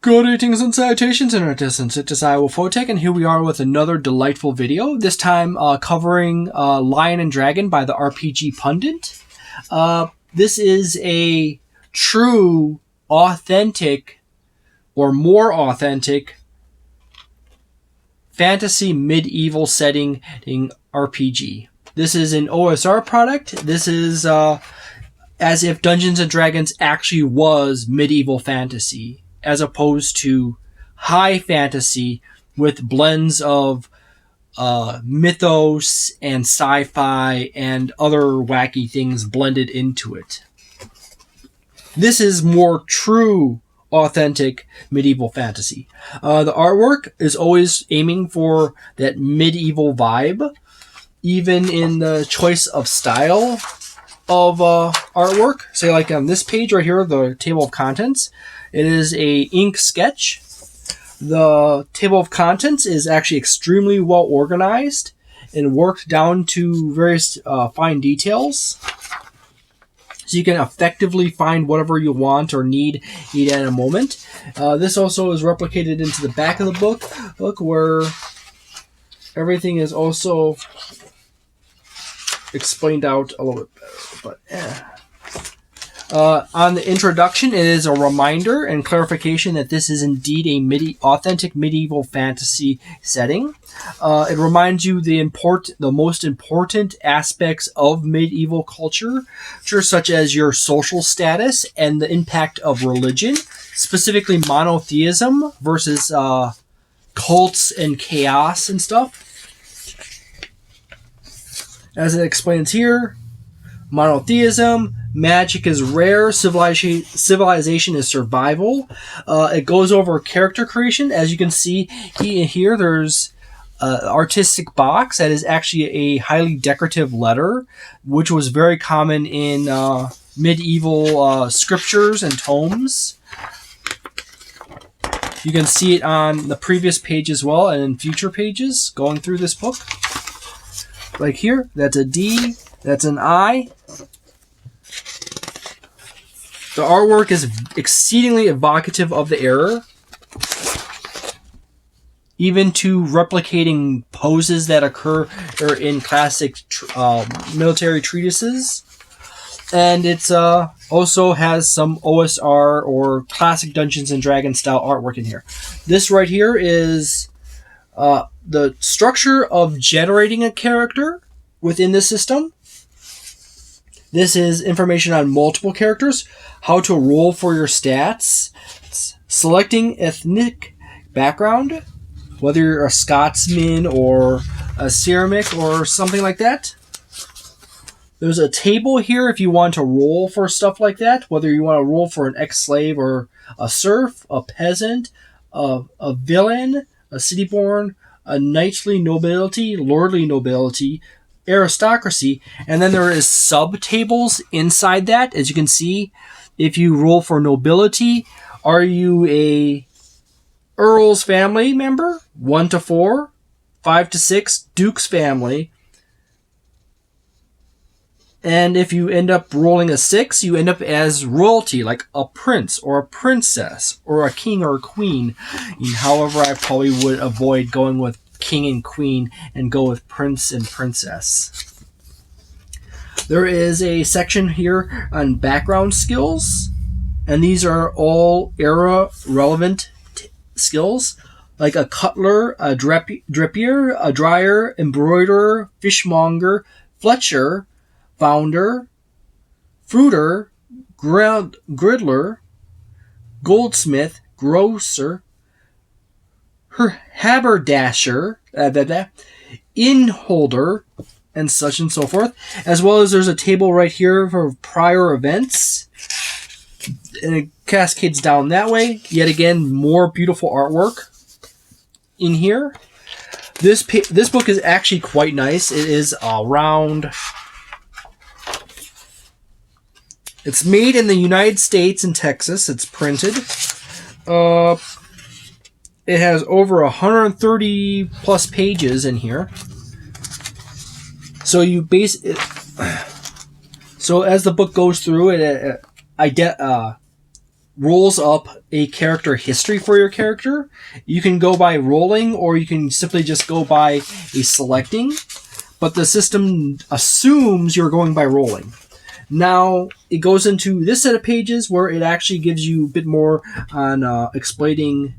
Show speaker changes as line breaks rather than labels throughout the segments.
Greetings and salutations, internetizens. It is I, Wolfphototech, and here we are with another delightful video. This time covering Lion and Dragon by the RPGPundit. This is a true, authentic, or more authentic fantasy medieval setting RPG. This is an OSR product. This is as if Dungeons and Dragons actually was medieval fantasy, as opposed to high fantasy with blends of mythos and sci-fi and other wacky things blended into it. This is more true, authentic medieval fantasy. The artwork is always aiming for that medieval vibe, even in the choice of style of artwork. Say like on this page right here, the table of contents, it is a ink sketch. The table of contents is actually extremely well organized and worked down to various fine details. So you can effectively find whatever you want or need at a moment. This also is replicated into the back of the book where everything is also explained out a little bit better. But on the introduction, it is a reminder and clarification that this is indeed a authentic medieval fantasy setting. It reminds you the most important aspects of medieval culture, such as your social status and the impact of religion, specifically monotheism versus cults and chaos and stuff. As it explains here, monotheism, magic is rare, civilization is survival. It goes over character creation. As you can see here, there's an artistic box that is actually a highly decorative letter, which was very common in medieval scriptures and tomes. You can see it on the previous page as well, and in future pages going through this book. Like here, that's a D, that's an I. The artwork is exceedingly evocative of the era, even to replicating poses that occur in classic military treatises. And it's also has some OSR or classic Dungeons and Dragons style artwork in here. This right here is the structure of generating a character within the system. This is information on multiple characters, how to roll for your stats, selecting ethnic background, whether you're a Scotsman or a Ceramic or something like that. There's a table here if you want to roll for stuff like that, whether you want to roll for an ex-slave or a serf, a peasant, a villain, a city-born, a knightly nobility, lordly nobility, aristocracy, and then there is sub-tables inside that. As you can see, if you roll for nobility, are you a Earl's family member? 1 to 4, 5 to 6, Duke's family. And if you end up rolling a 6, you end up as royalty, like a prince or a princess or a king or a queen. However, I probably would avoid going with king and queen and go with prince and princess. There is a section here on background skills, and these are all era relevant skills, like a cutler, a drippier, a dryer, embroiderer, fishmonger, fletcher, founder, fruiter, griddler, goldsmith, grocer, her haberdasher, innholder, and such and so forth. As well as there's a table right here for prior events. And it cascades down that way. Yet again, more beautiful artwork in here. This book is actually quite nice. It is around... It's made in the United States in Texas. It's printed. It has over 130 plus pages in here. So So as the book goes through, it rolls up a character history for your character. You can go by rolling, or you can simply just go by a selecting, but the system assumes you're going by rolling. Now, it goes into this set of pages where it actually gives you a bit more on explaining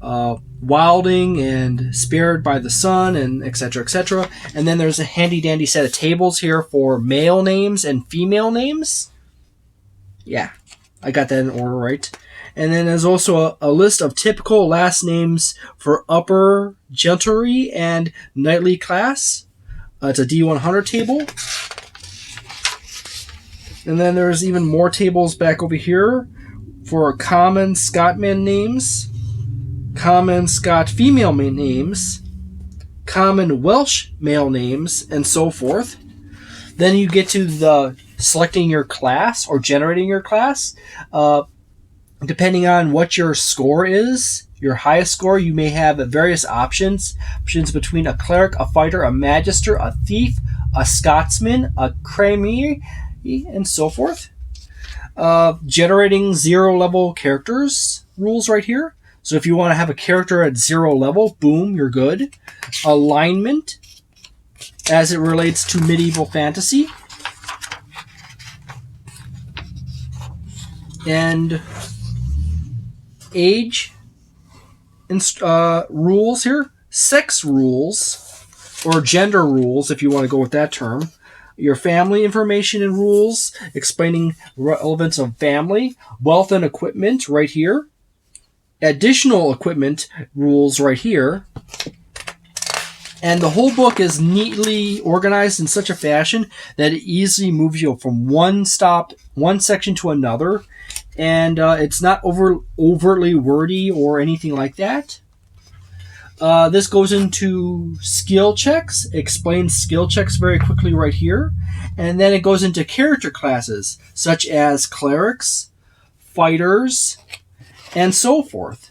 wilding and spared by the sun, and etc., etc. And then there's a handy-dandy set of tables here for male names and female names. Yeah, I got that in order right. And then there's also a list of typical last names for upper gentry and knightly class. It's a D100 table. And then there's even more tables back over here for common Scotman names, common Scot female names, common Welsh male names, and so forth. Then you get to the selecting your class or generating your class. Depending on what your score is, your highest score, you may have various options between a cleric, a fighter, a magister, a thief, a Scotsman, a grimoire, and so forth. Generating 0 level characters rules right here. So if you want to have a character at 0 level, boom, you're good. Alignment, as it relates to medieval fantasy. And age rules here. Sex rules, or gender rules, if you want to go with that term. Your family information and rules, explaining relevance of family. Wealth and equipment right here. Additional equipment rules right here. And the whole book is neatly organized in such a fashion that it easily moves you from one section to another. And it's not overtly wordy or anything like that. This goes into skill checks, explains skill checks very quickly right here. And then it goes into character classes, such as clerics, fighters, and so forth.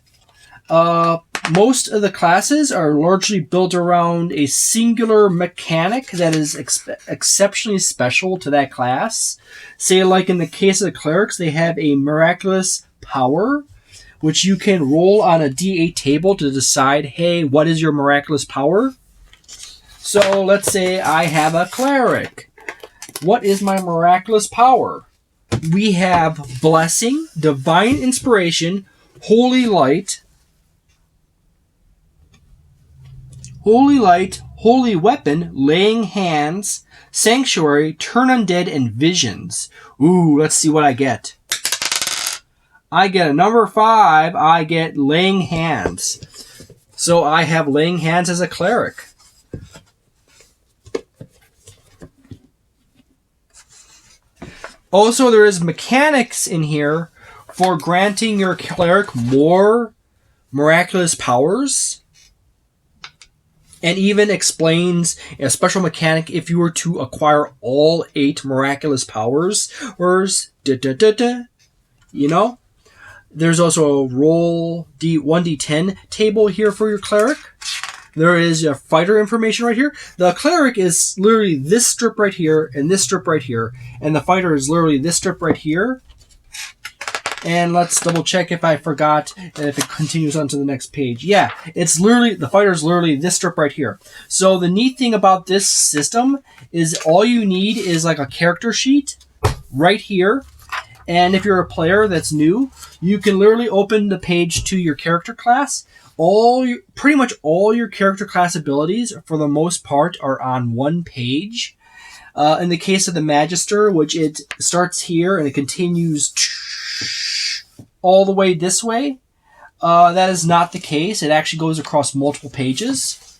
Most of the classes are largely built around a singular mechanic that is exceptionally special to that class. Say, like in the case of the clerics, they have a miraculous power, which you can roll on a D8 table to decide, hey, what is your miraculous power? So let's say I have a cleric. What is my miraculous power? We have blessing, divine inspiration, holy light, holy weapon, laying hands, sanctuary, turn undead, and visions. Ooh, let's see what I get. I get a number 5. I get laying hands. So I have laying hands as a cleric. Also, there is mechanics in here for granting your cleric more miraculous powers. And even explains a special mechanic if you were to acquire all 8 miraculous powers. You know? There's also a roll 1d10 table here for your cleric. There is your fighter information right here. The cleric is literally this strip right here and this strip right here. And the fighter is literally this strip right here. And let's double check if I forgot and if it continues on to the next page. Yeah, it's literally, the fighter's literally this strip right here. So the neat thing about this system is all you need is like a character sheet right here. And if you're a player that's new, you can literally open the page to your character class. Pretty much all your character class abilities, for the most part, are on one page. In the case of the Magister, which it starts here and it continues all the way this way, that is not the case. It actually goes across multiple pages.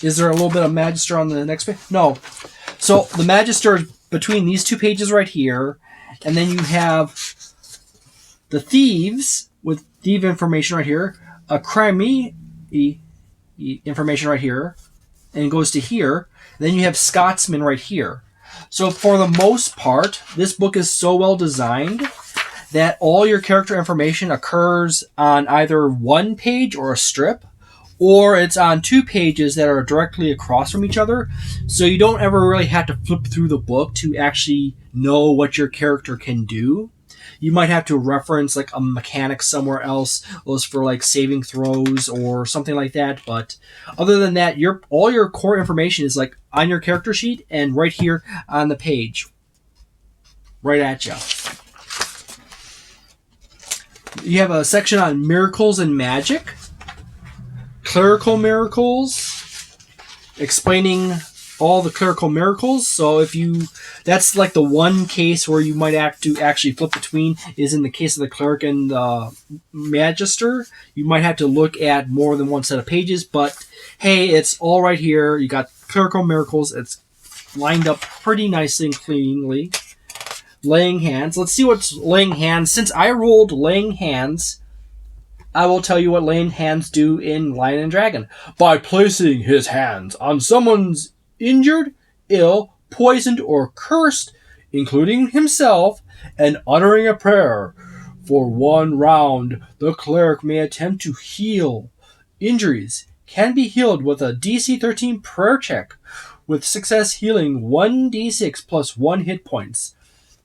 Is there a little bit of Magister on the next page? No. So the Magister is between these 2 pages right here, and then you have the Thieves with thief information right here, a grimoire information right here, and it goes to here. Then you have Scotsman right here. So for the most part, this book is so well designed that all your character information occurs on either one page or a strip, or it's on 2 pages that are directly across from each other. So you don't ever really have to flip through the book to actually know what your character can do. you might have to reference like a mechanic somewhere else for like saving throws or something like that. But other than that, all your core information is like on your character sheet and right here on the page, right at you. You have a section on miracles and magic, clerical miracles, explaining all the clerical miracles. So that's like the one case where you might have to actually flip between is in the case of the cleric and the magister. You might have to look at more than one set of pages, but hey, it's all right here. You got clerical miracles. It's lined up pretty nicely and cleanly. Laying hands. Let's see what's laying hands. Since I rolled laying hands, I will tell you what laying hands do in Lion and Dragon. By placing his hands on someone's injured, ill, poisoned, or cursed, including himself, and uttering a prayer. For 1 round, the cleric may attempt to heal. Injuries can be healed with a DC 13 prayer check, with success healing 1d6 plus 1 hit points.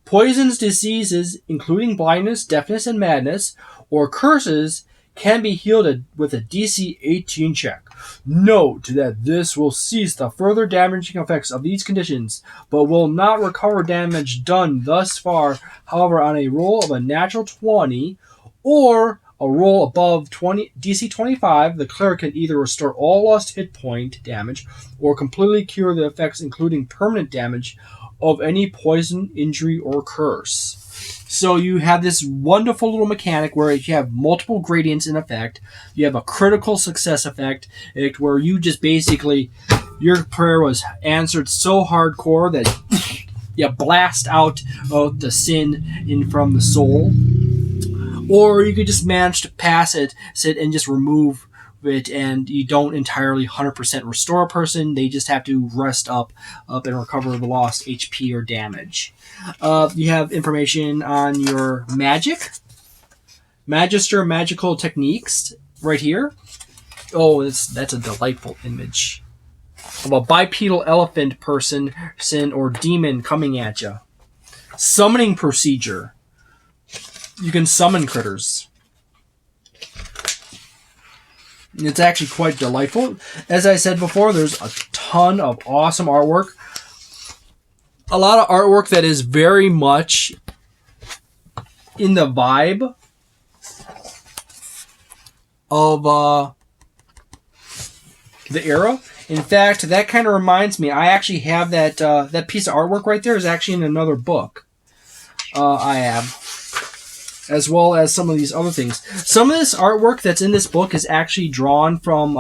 Poisons, diseases, including blindness, deafness, and madness, or curses, can be healed with a DC 18 check. Note that this will cease the further damaging effects of these conditions, but will not recover damage done thus far. However, on a roll of a natural 20 or a roll above DC 25, the cleric can either restore all lost hit point damage or completely cure the effects, including permanent damage, of any poison, injury, or curse. So you have this wonderful little mechanic where you have multiple gradients in effect. You have a critical success effect where you just basically, your prayer was answered so hardcore that you blast out the sin in from the soul. Or you could just manage to pass it, sit and just remove it, and you don't entirely 100% restore a person. They just have to rest up and recover the lost HP or damage. You have information on your magic, magister magical techniques right here. Oh, that's a delightful image of a bipedal elephant person or demon coming at you. Summoning procedure. You can summon critters. It's actually quite delightful. As I said before, there's a ton of awesome artwork. A lot of artwork that is very much in the vibe of the era. In fact, that kind of reminds me, I actually have that piece of artwork right there is actually in another book I have. As well as some of these other things. Some of this artwork that's in this book is actually drawn from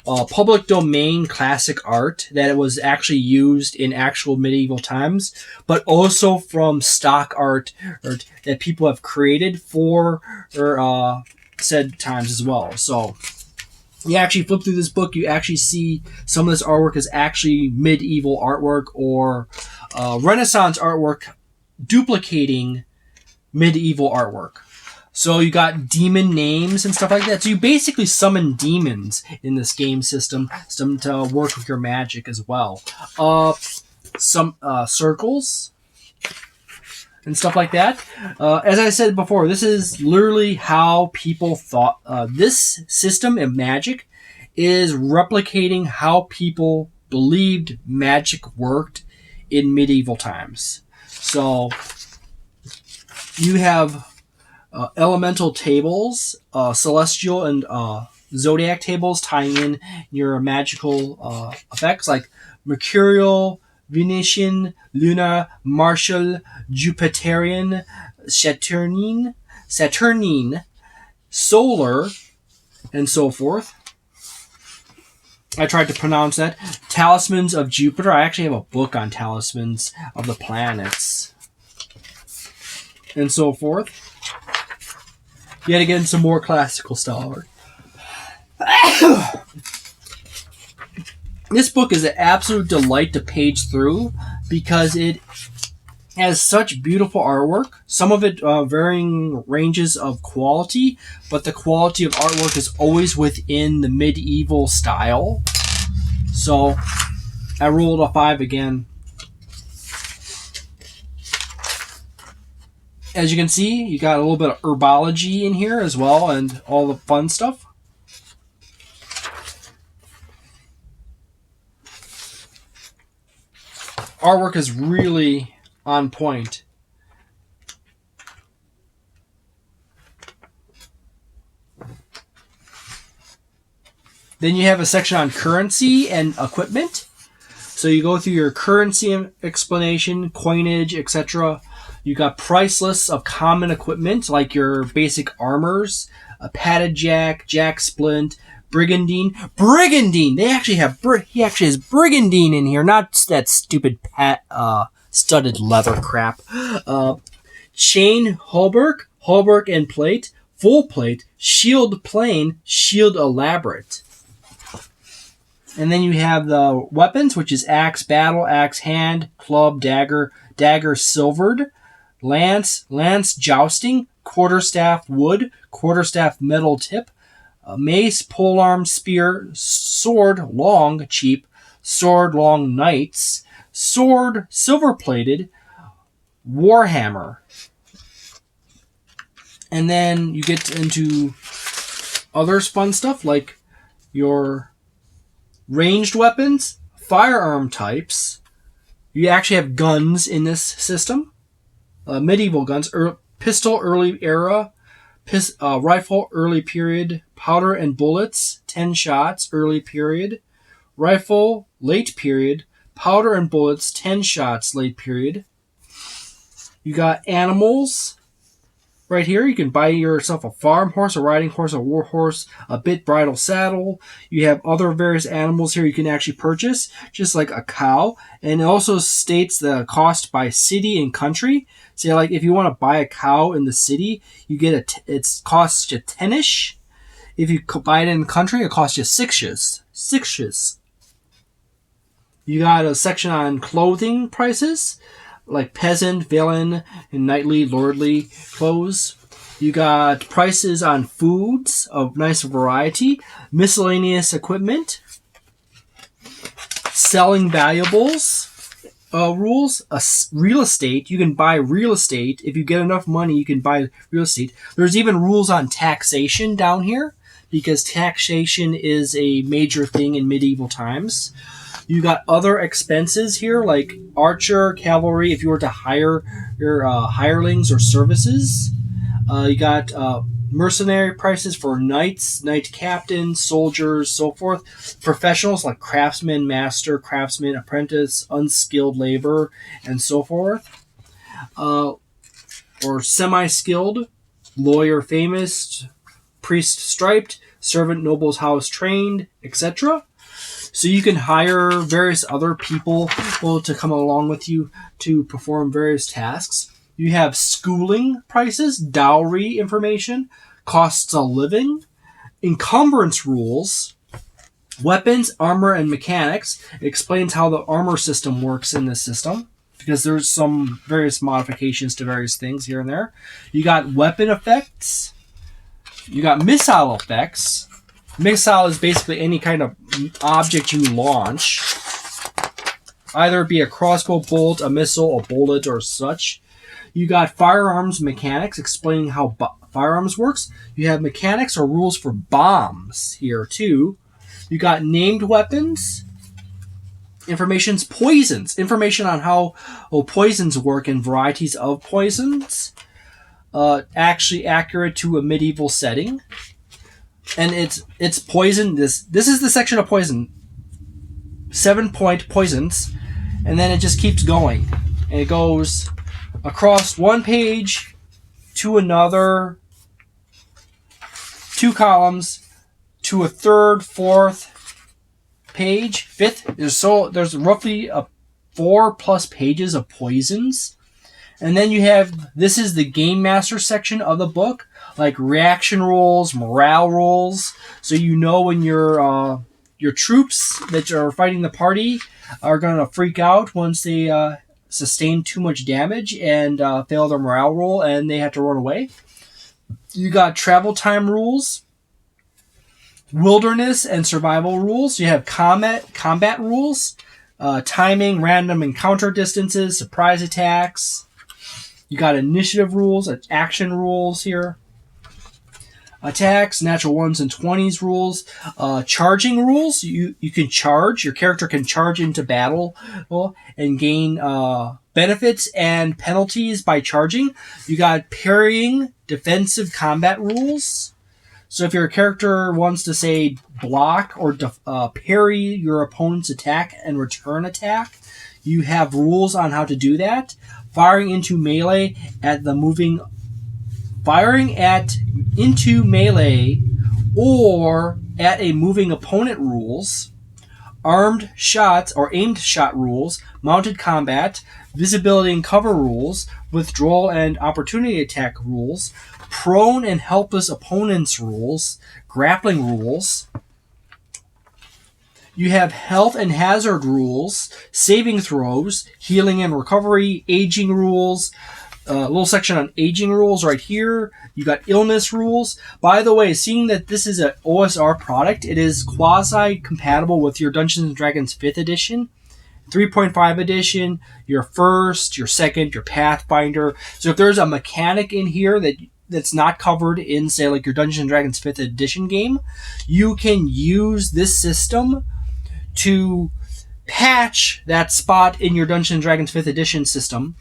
public domain classic art that was actually used in actual medieval times, but also from stock art that people have created for said times as well. So you actually flip through this book, you actually see some of this artwork is actually medieval artwork or Renaissance artwork duplicating medieval artwork. So you got demon names and stuff like that. So you basically summon demons in this game system to work with your magic as well. Some circles and stuff like that. As I said before, this is literally how people thought. This system of magic is replicating how people believed magic worked in medieval times. So you have elemental tables, celestial and zodiac tables tying in your magical effects like mercurial, Venetian, lunar, martial, Jupiterian, Saturnine, solar, and so forth. I tried to pronounce that. Talismans of Jupiter. I actually have a book on talismans of the planets. And so forth. Yet again, some more classical style art. This book is an absolute delight to page through because it has such beautiful artwork. Some of it varying ranges of quality, but the quality of artwork is always within the medieval style. So I rolled a 5 again. As you can see, you got a little bit of herbology in here as well, and all the fun stuff. Artwork is really on point. Then you have a section on currency and equipment. So you go through your currency explanation, coinage, etc. You got price lists of common equipment, like your basic armors, a padded jack, jack splint, brigandine. Brigandine! They actually have, he actually has brigandine in here, not that stupid studded leather crap. Chain, hauberk and plate, full plate, shield plain, shield elaborate. And then you have the weapons, which is axe, battle axe, hand, club, dagger, dagger silvered, lance, lance jousting, quarterstaff wood, quarterstaff metal tip, mace, polearm, spear, sword long, cheap, sword long knights, sword silver plated, warhammer. And then you get into other fun stuff like your ranged weapons, firearm types. You actually have guns in this system. Medieval guns, pistol early era, rifle early period, powder and bullets, 10 shots early period, rifle late period, powder and bullets, 10 shots late period. You got animals. Right here, you can buy yourself a farm horse, a riding horse, a war horse, a bit bridle saddle. You have other various animals here you can actually purchase, just like a cow. And it also states the cost by city and country. So, like, if you want to buy a cow in the city, you get it costs you 10-ish. If you buy it in the country, it costs you 6-ish. 6-ish. You got a section on clothing prices, like peasant, villain, and knightly, lordly clothes. You got prices on foods of nice variety, miscellaneous equipment, selling valuables, rules, real estate. You can buy real estate. If you get enough money, you can buy real estate. There's even rules on taxation down here, because taxation is a major thing in medieval times. You got other expenses here, like archer, cavalry, if you were to hire your hirelings or services. You got mercenary prices for knights, knight captains, soldiers, so forth. Professionals like craftsman, master, craftsman, apprentice, unskilled labor, and so forth. Or semi-skilled, lawyer famous, priest striped, servant noble's house trained, etc. So you can hire various other people to come along with you to perform various tasks. You have schooling prices, dowry information, costs of living, encumbrance rules, weapons, armor, and mechanics. It explains how the armor system works in this system, because there's some various modifications to various things here and there. You got weapon effects. You got missile effects. Missile is basically any kind of object you launch. Either it be a crossbow bolt, a missile, a bullet, or such. You got firearms mechanics, explaining how firearms works. You have mechanics or rules for bombs here, too. You got named weapons. Information's poisons. Information on how poisons work and varieties of poisons. Actually accurate to a medieval setting. And it's poison. This is the section of poison. 7-point poisons. And then it just keeps going. And it goes across one page to another, 2 columns, to a third, fourth page, fifth. There's roughly 4+ pages of poisons. And then you have, this is the Game Master section of the book, like reaction rolls, morale rolls, so you know when your troops that are fighting the party are going to freak out once they sustain too much damage and fail their morale roll and they have to run away. You got travel time rules, wilderness and survival rules. You have combat rules, timing, random encounter distances, surprise attacks. You got initiative rules, action rules here. Attacks, natural 1s and 20s rules. Charging rules. You can charge. Your character can charge into battle and gain benefits and penalties by charging. You got parrying, defensive combat rules. So if your character wants to, say, block or parry your opponent's attack and return attack, you have rules on how to do that. Firing into melee or at a moving opponent rules. Armed shots or aimed shot rules. Mounted combat. Visibility and cover rules. Withdrawal and opportunity attack rules. Prone and helpless opponents rules. Grappling rules. You have health and hazard rules, saving throws, healing and recovery, aging rules. A little section on aging rules right here. You got illness rules. By the way, seeing that this is an OSR product, it is quasi-compatible with your Dungeons & Dragons 5th edition, 3.5 edition, your 1st, your 2nd, your Pathfinder. So if there's a mechanic in here that's not covered in, say, like your Dungeons & Dragons 5th edition game, you can use this system to patch that spot in your Dungeons & Dragons 5th edition system,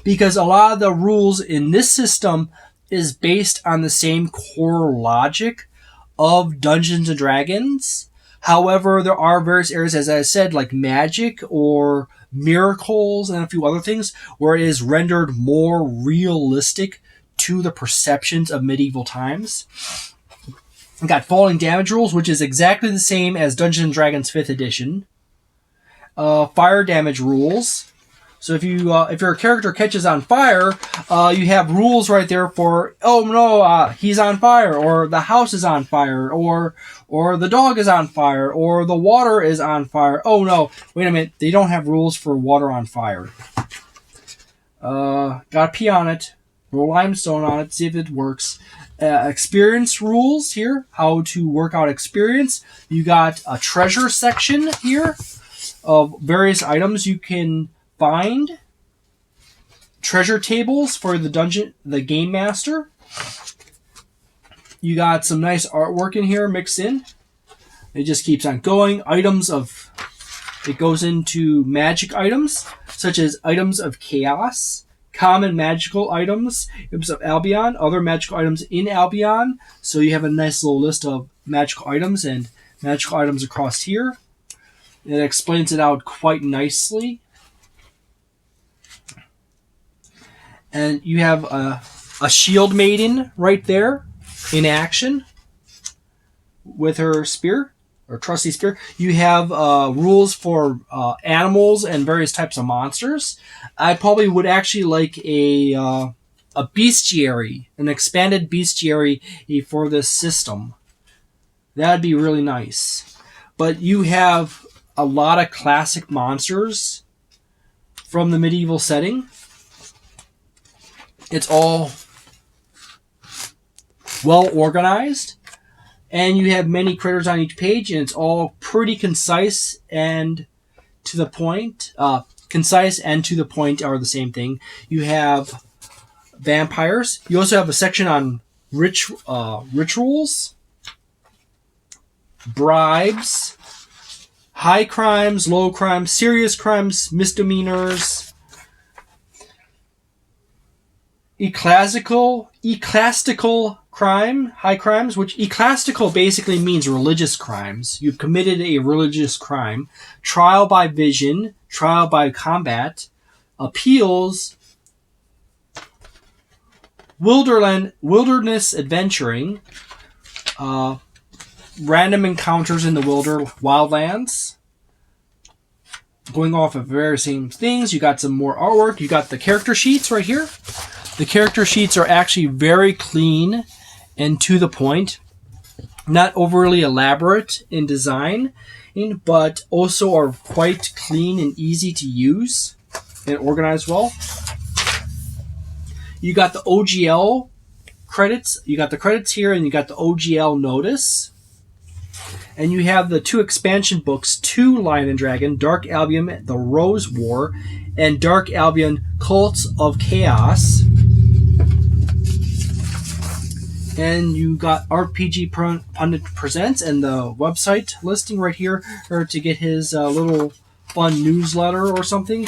because a lot of the rules in this system is based on the same core logic of Dungeons & Dragons. However, there are various areas, as I said, like magic or miracles and a few other things, where it is rendered more realistic to the perceptions of medieval times. We got falling damage rules, which is exactly the same as Dungeons & Dragons 5th edition. Fire damage rules. So if your character catches on fire, you have rules right there for, oh no, he's on fire, or the house is on fire, or the dog is on fire, or the water is on fire. Oh no, wait a minute, they don't have rules for water on fire. Gotta pee on it, roll limestone on it, see if it works. Experience rules here, how to work out experience. You got a treasure section here of various items you can find. Treasure tables for the game master. You got some nice artwork in here mixed in. It just keeps on going. It goes into magic items, such as items of chaos, common magical items of Albion, other magical items in Albion. So you have a nice little list of magical items and magical items across here. It explains it out quite nicely. And you have a shield maiden right there in action with her spear, or trusty spear. You have rules for animals and various types of monsters. I probably would actually like a bestiary, an expanded bestiary for this system. That'd be really nice. But you have a lot of classic monsters from the medieval setting. It's all well organized, and you have many critters on each page, and it's all pretty concise and to the point. Concise and to the point are the same thing. You have vampires. You also have a section on rituals, bribes, high crimes, low crimes, serious crimes, misdemeanors, ecclesiastical crime, high crimes, which ecclesiastical basically means religious crimes. You've committed a religious crime. Trial by vision, trial by combat, appeals, wilderness adventuring, random encounters in the wildlands. Going off of various same things, you got some more artwork. You got the character sheets right here. The character sheets are actually very clean and to the point. Not overly elaborate in design, but also are quite clean and easy to use and organized well. You got the OGL credits. You got the credits here, and you got the OGL notice. And you have the two expansion books to Lion and Dragon, Dark Albion, The Rose War, and Dark Albion, Cults of Chaos. And you got RPGPundit Presents and the website listing right here to get his little fun newsletter or something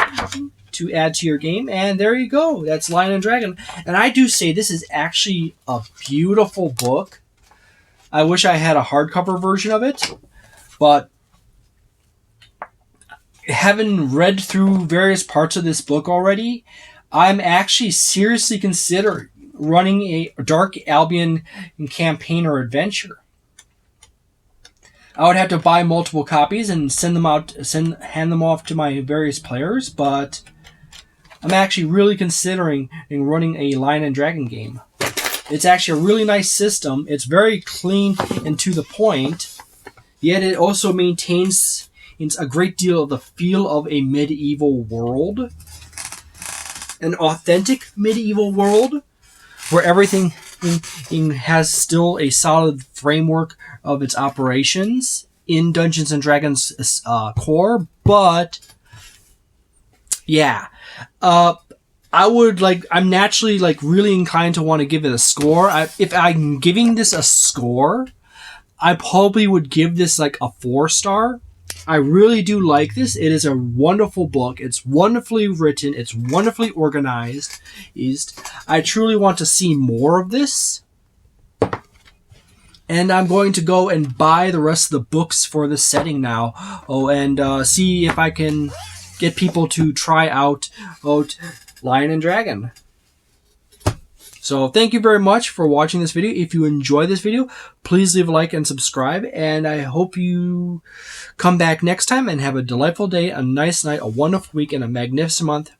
to add to your game. And there you go. That's Lion and Dragon. And I do say this is actually a beautiful book. I wish I had a hardcover version of it, but having read through various parts of this book already, I'm actually seriously considering running a Dark Albion campaign or adventure. I would have to buy multiple copies and hand them off to my various players, but I'm actually really considering running a Lion and Dragon game. It's actually a really nice system. It's very clean and to the point, yet it also maintains a great deal of the feel of a medieval world, an authentic medieval world, where everything has still a solid framework of its operations in Dungeons and Dragons core, but yeah, I'm naturally really inclined to want to give it a score. If I'm giving this a score, I probably would give this a 4-star. I really do like this. It is a wonderful book. It's wonderfully written. It's wonderfully organized. I truly want to see more of this. And I'm going to go and buy the rest of the books for this setting now. And see if I can get people to try out Lion and Dragon. So thank you very much for watching this video. If you enjoyed this video, please leave a like and subscribe. And I hope you come back next time and have a delightful day, a nice night, a wonderful week, and a magnificent month.